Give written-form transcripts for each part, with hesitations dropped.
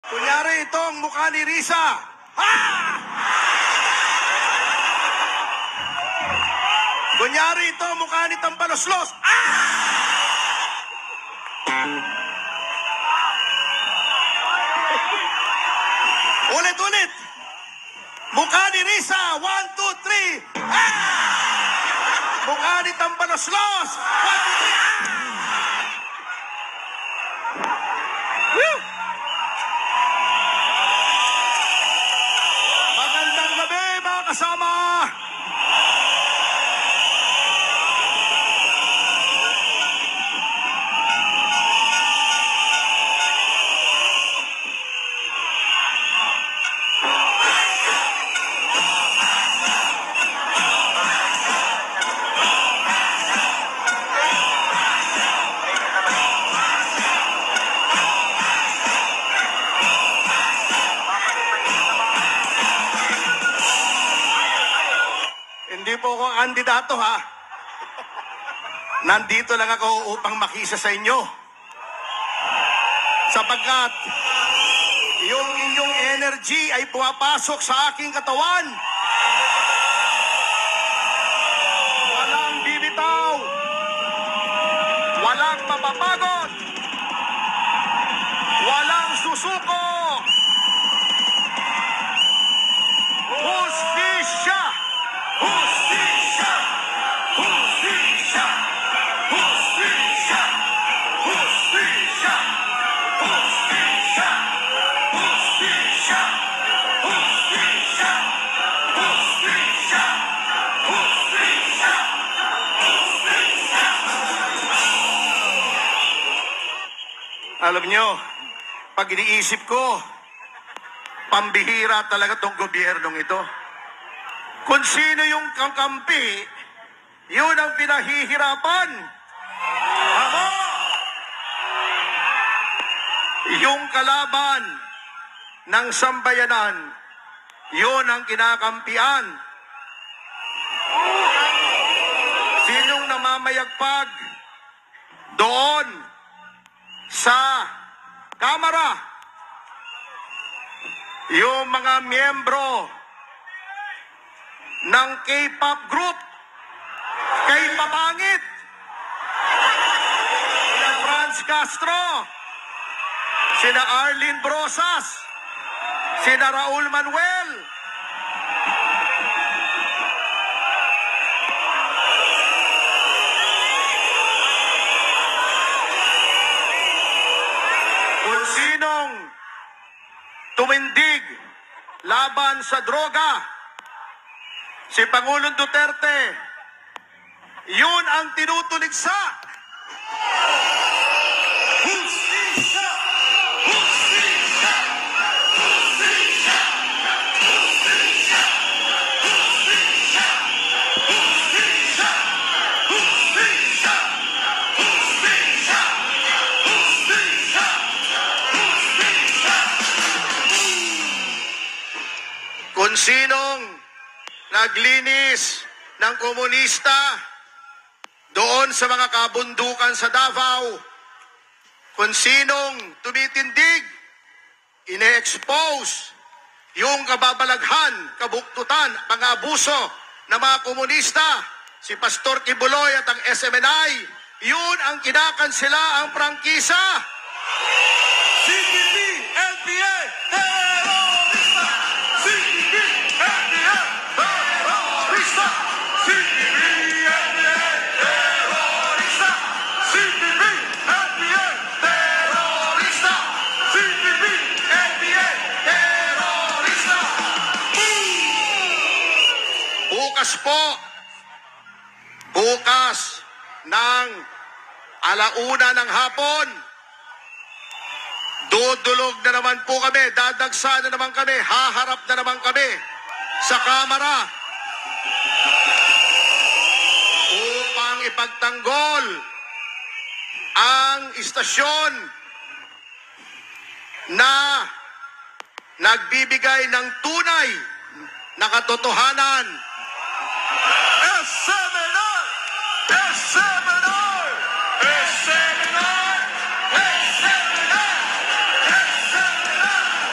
Kunyari itong mukha ni Risa. Ha! Kunyari ito mukha ni Tambaloslos. Ulit. Mukha ni Risa. 1, 2, 3. Mukha ni Tambaloslos. 1, 2, 3. Woo! Magandang gabi mga kasama. Hindi po ako kandidato ha. Nandito lang ako upang makisa sa inyo. Sapagkat yung inyong energy ay pumapasok sa aking katawan. Walang bibitaw. Walang mapapagod. Walang susuko. Hustisya! Hustisya! Hustisya! Hustisya! Hustisya! Hustisya! Hustisya! Hustisya! Hustisya! Hustisya! Alam nyo, pag iniisip ko, pambihira talaga tong gobyernong ito. Kung sino yung kakampi, yun ang pinahihirapan. Ako! Yung kalaban ng sambayanan, yun ang kinakampian. Sinong namamayagpag doon sa Kamara? Yung mga miyembro ng K-pop group, K-papangit, sina Franz Castro, sina Arlene Brosas, sina Raul Manuel. Kung sinong tumindig laban sa droga, si Pangulong Duterte, yun ang tinutuligsa. Hustisya! Hustisya! Hustisya! Hustisya! Hustisya! Hustisya! Hustisya! Hustisya! Hustisya! Hustisya! Kung sinong naglinis ng komunista doon sa mga kabundukan sa Davao, kung sinong tumitindig, ine-expose yung kababalaghan, kabuktutan, pang-abuso ng mga komunista, si Pastor Kibuloy at ang SMNI, yun ang kinakansela ang prangkisa. CPP, LPA, terorista! CPP, LPA, terorista! CPP, LPA, terorista! CPP, LPA, terorista! CPP, LPA, terorista! Bukas ng alauna ng hapon, dudulog na naman po kami, dadagsa na naman kami, haharap na naman kami sa Kamara upang ipagtanggol ang istasyon na nagbibigay ng tunay na katotohanan. SMNI! SMNI! SMNI! SMNI! SMNI!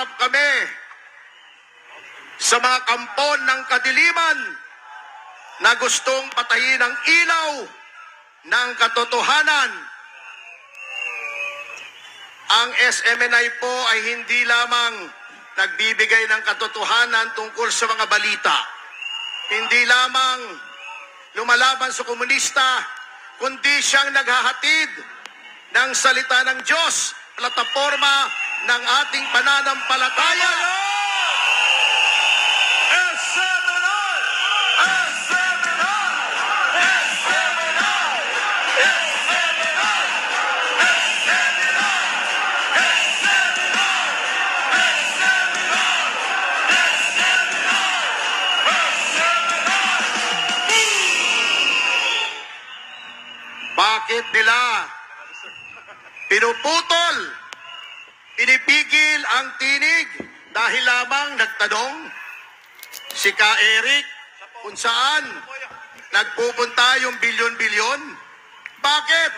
humaharap kami sa mga kampon ng kadiliman na gustong patayin ang ilaw ng katotohanan. Ang SMNI po ay hindi lamang nagbibigay ng katotohanan tungkol sa mga balita. Hindi lamang lumalaban sa komunista, kundi siyang naghahatid ng salita ng Diyos, plataporma ng ating pananampalataya. Bakit nila pinuputol, pinipigil ang tinig dahil lamang nagtanong si Ka Eric kung saan nagpupunta yung bilyon-bilyon? Bakit?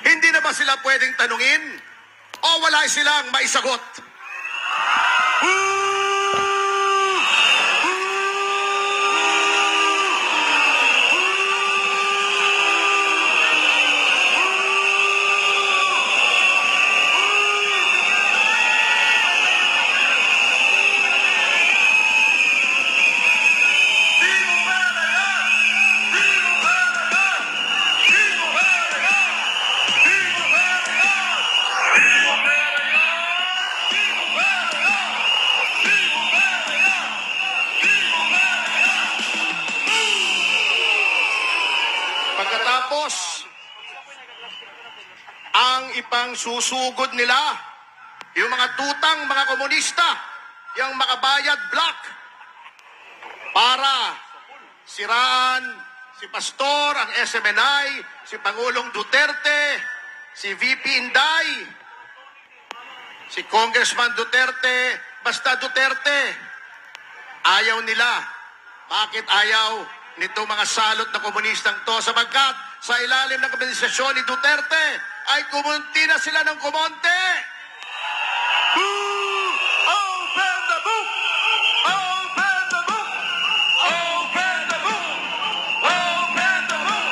Hindi na ba sila pwedeng tanungin? O wala silang maisagot? Pagkatapos, ang ipang susugod nila, yung mga tutang mga komunista, yung makabayad black, para siraan si Pastor, ang SMNI, si Pangulong Duterte, si VP Inday, si Congressman Duterte, basta Duterte. Ayaw nila. Bakit ayaw nito mga salot na komunistang to? Sapagkat sa ilalim ng administrasyon ni Duterte ay kumunti na sila ng kumonte. Open the book! Open the book! Open the book! Open the book!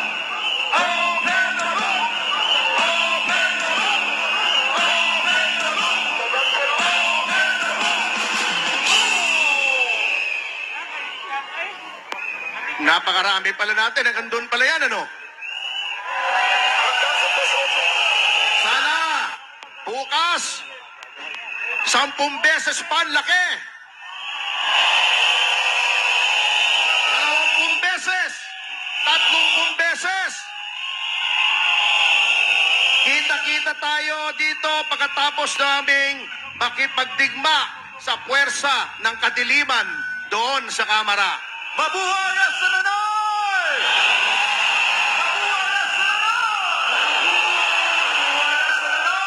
Open the book! Open the book! Open the book! Napakarami pala natin. Hanggang doon pala yan, ano? Sana, bukas, 10 beses pa ang laki. 20 beses. 30 beses. Kita-kita tayo dito pagkatapos naming makipagdigma sa puwersa ng kadiliman doon sa Kamara. Mabuhay ang Sananay! Mabuhay ang Sananay! Mabuhay ang Sananay!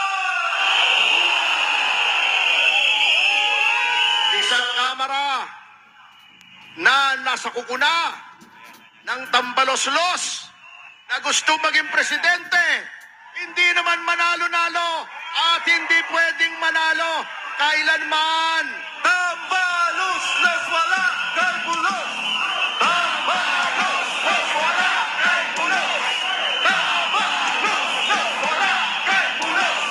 Isang Kamara na nasa kukuna ng tambaloslos na gusto maging presidente. Hindi naman manalo-nalo at hindi pwedeng manalo kailanman. Tambalos nas wala kay bulos! Tambalos nas wala kay bulos! Tambalos nas wala kay bulos!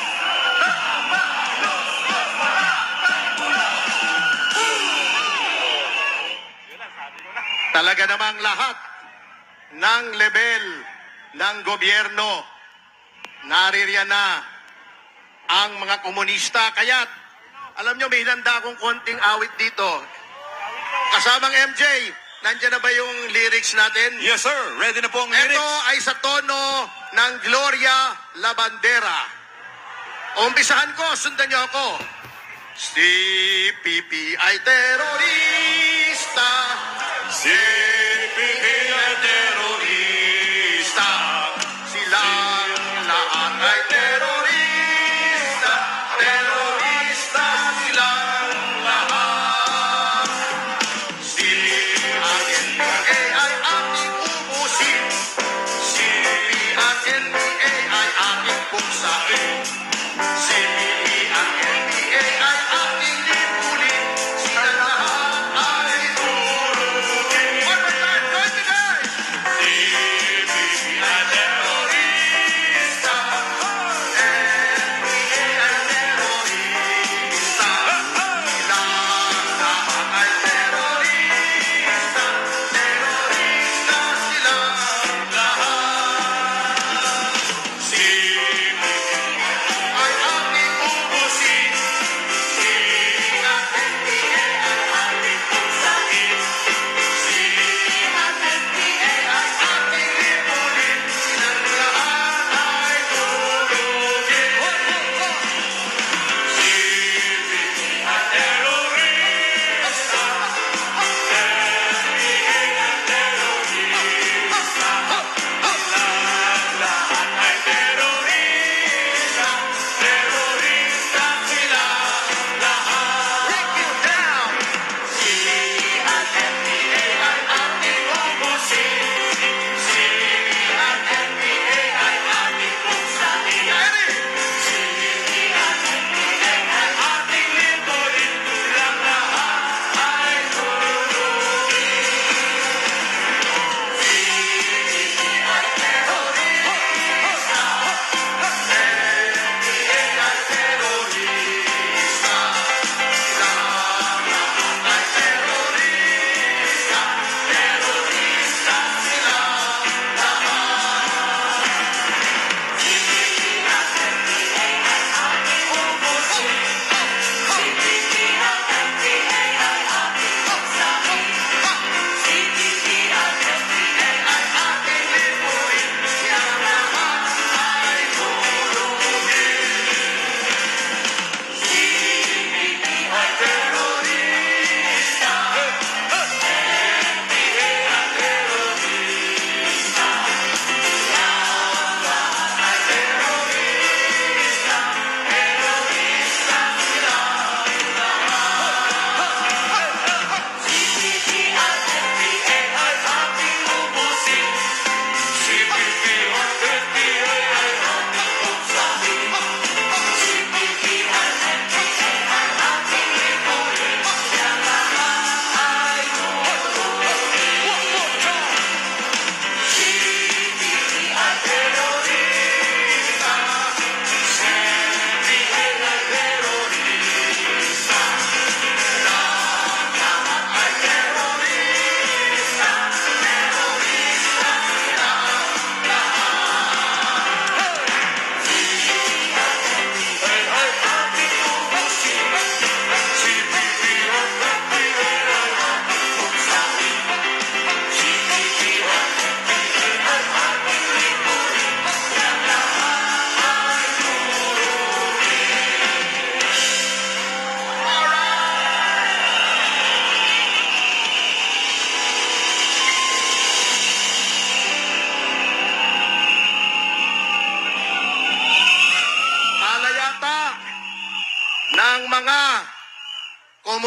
Tambalos nas wala kay bulos! Talaga namang lahat ng level ng gobyerno naririyan na ang mga komunista. Kaya't alam nyo, may hinanda akong konting awit dito. Kasamang MJ, nandiyan na ba yung lyrics natin? Yes sir, ready na po ang lyrics. Ito ay sa tono ng Gloria La Bandera. Umpisahan ko, sundan nyo ako. Si Pipi ay terorista. Si Pipi ay terorista. Silang lahat ay terorista. Terorista silang lahat. Si ang NPA ay ating ubusin. Si ang NPA ay ating buksain. Si ang NPA ay ating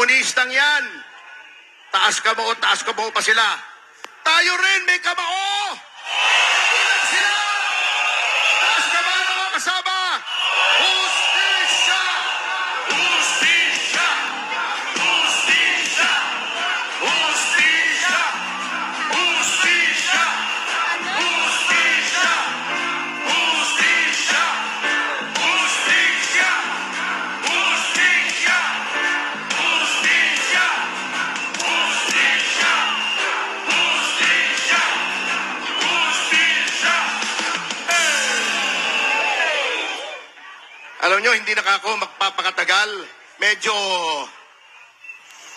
komunistang yan. Taas kamao pa sila. Tayo rin may kamao. Tulad sila. Taas kamao mga kasama. Hustisya! Hustisya! Hustisya! Hustisya! Hustisya! Hustisya! Hustisya! Hustisya! Hustisya! Hustisya! Hustisya! Hustisya! Hustisya! Alam nyo, hindi na ako magpapakatagal. Medyo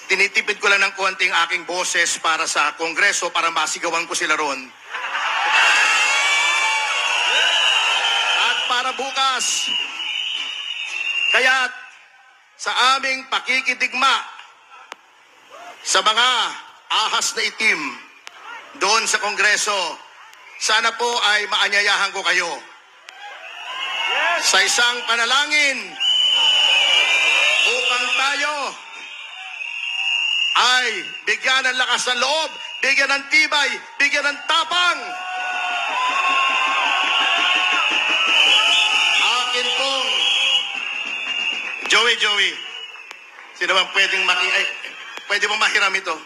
tinitipid ko lang ng konting aking boses para sa Kongreso para masigawan ko sila ron. At para bukas, kaya't sa aming pakikidigma sa mga ahas na itim doon sa Kongreso, sana po ay maanyayahan ko kayo sa isang panalangin upang tayo ay bigyan ng lakas ng loob, bigyan ng tibay, bigyan ng tapang. Akin pong Joey, sino bang pwedeng pwede mo mahiram ito?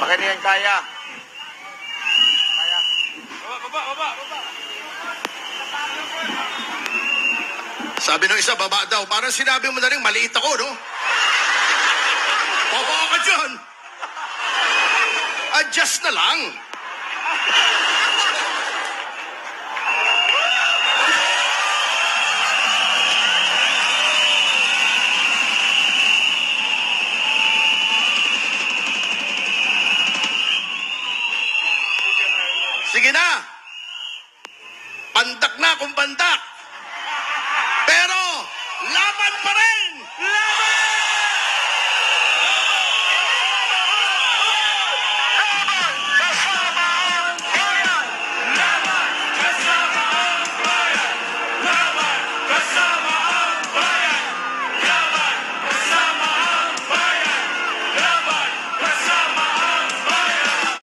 Bakit yan kaya? Baba. Sabi ng isa, baba daw. Parang sinabi mo na rin, maliit ako, no? Baba ka dyan. Adjust na lang.